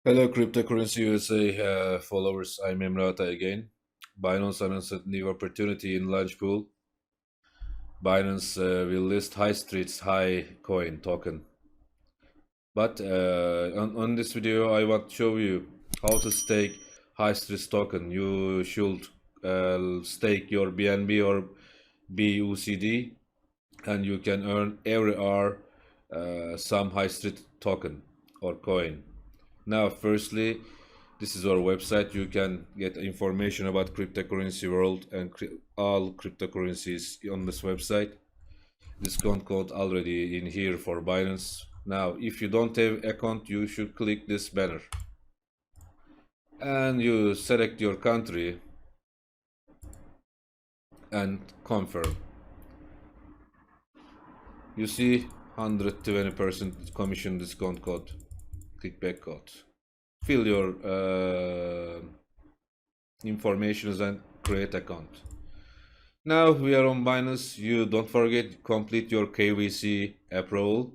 Hello, Cryptocurrency USA followers. I'm Emrata again. Binance announced a new opportunity in Launchpool. Binance will list Highstreet's High Coin token. But on this video, I want to show you how to stake Highstreet's token. You should stake your BNB or BUSD, and you can earn every hour some Highstreet token or coin. Now, firstly, this is our website. You can get information about cryptocurrency world and all cryptocurrencies on this website. Discount code already in here for Binance. Now, if you don't have account, you should click this banner and you select your country and confirm. You see 120% commission discount code, kickback code. Fill your information and create account. Now we are on Binance. You don't forget complete your KYC approval.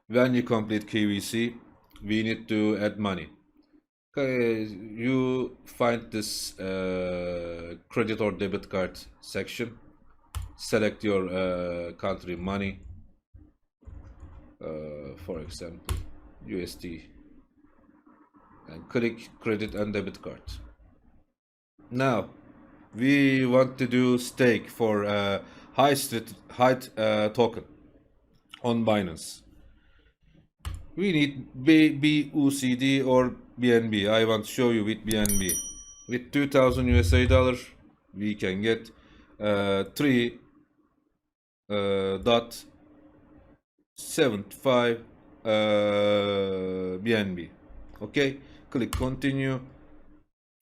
When you complete KYC, we need to add money. Okay, you find this credit or debit card section. Select your country money, for example, USD, and click credit and debit card. Now we want to do stake for Highstreet token on Binance. We need BUSD or BNB. I want to show you with BNB. With 2000 USA dollar, we can get 3.75 BNB. Okay, click continue.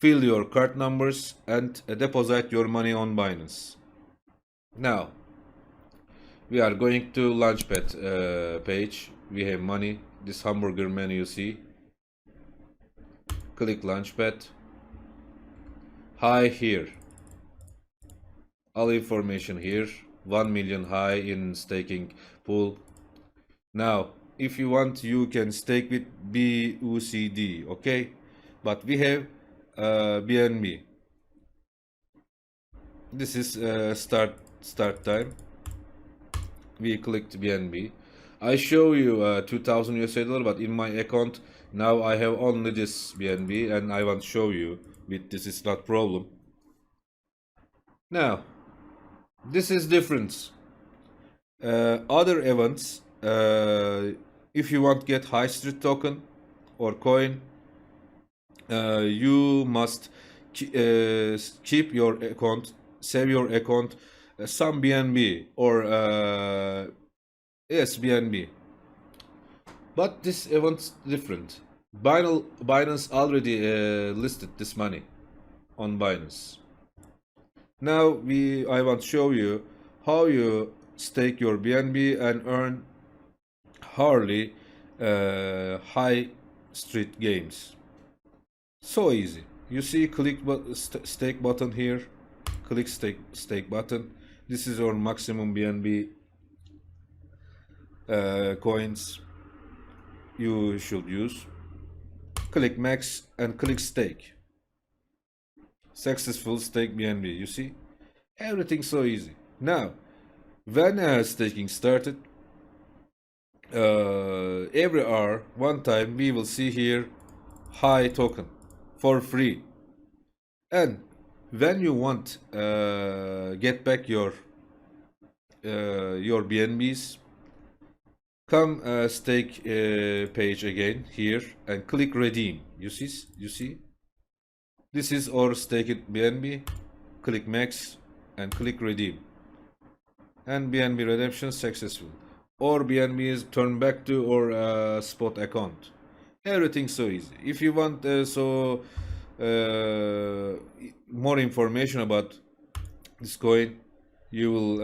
Fill your card numbers and deposit your money on Binance. Now we are going to Launchpad page. We have money. This hamburger menu you see. Click Launchpad. High here. All information here. 1 million high in staking pool. Now, if you want, you can stake with BUSD. Okay, but we have BNB. This is start time. We clicked BNB. I show you 2000 USA dollar, but in my account now I have only this BNB, and I want to show you with this is not problem. Now, this is different. Other events, if you want to get Highstreet token or coin, you must keep your account, save your account, some BNB or yes, BNB. But this event's different. Binance already listed this money on Binance. Now I want to show you how you stake your BNB and earn hourly Highstreet games. So easy. You see click stake button here. Click stake button. This is our maximum BNB coins you should use. Click max and click stake. Successful stake BNB. You see, everything so easy. Now, when staking started, every hour, one time, we will see here high token for free. And when you want get back your BNBs, come stake page again here and click redeem. You see this is our staked BNB. Click max and click redeem, and BNB redemption successful, or BNB is turned back to our spot account. Everything so easy. If you want more information about this coin, you will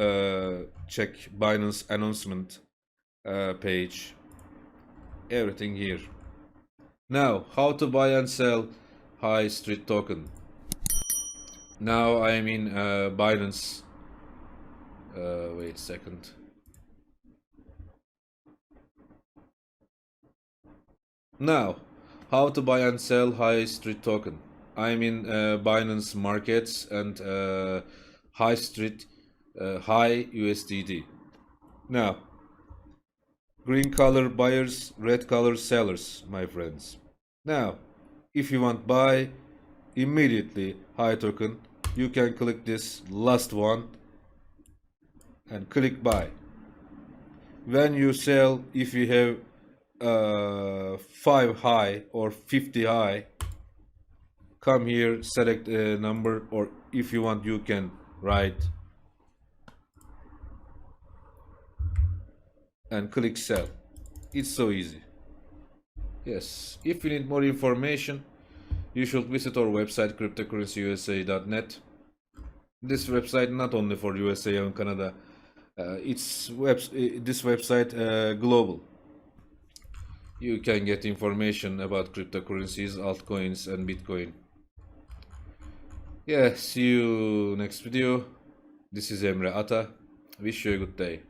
check Binance announcement page. Everything here. Now, how to buy and sell Highstreet token. Now I'm in Binance. Wait a second. Now How to buy and sell Highstreet token. I'm in Binance Markets and Highstreet High USDT. Now, green color buyers, red color sellers, my friends. Now, if you want buy immediately high token, you can click this last one and click buy. When you sell, if you have 5 high or 50 high, come here, select a number, or if you want you can write and click sell. It's so easy. Yes, if you need more information, you should visit our website cryptocurrencyusa.net. This website not only for USA and Canada, this website global. You can get information about cryptocurrencies, altcoins, and Bitcoin. Yeah, see you next video. This is Emre Ata. Wish you a good day.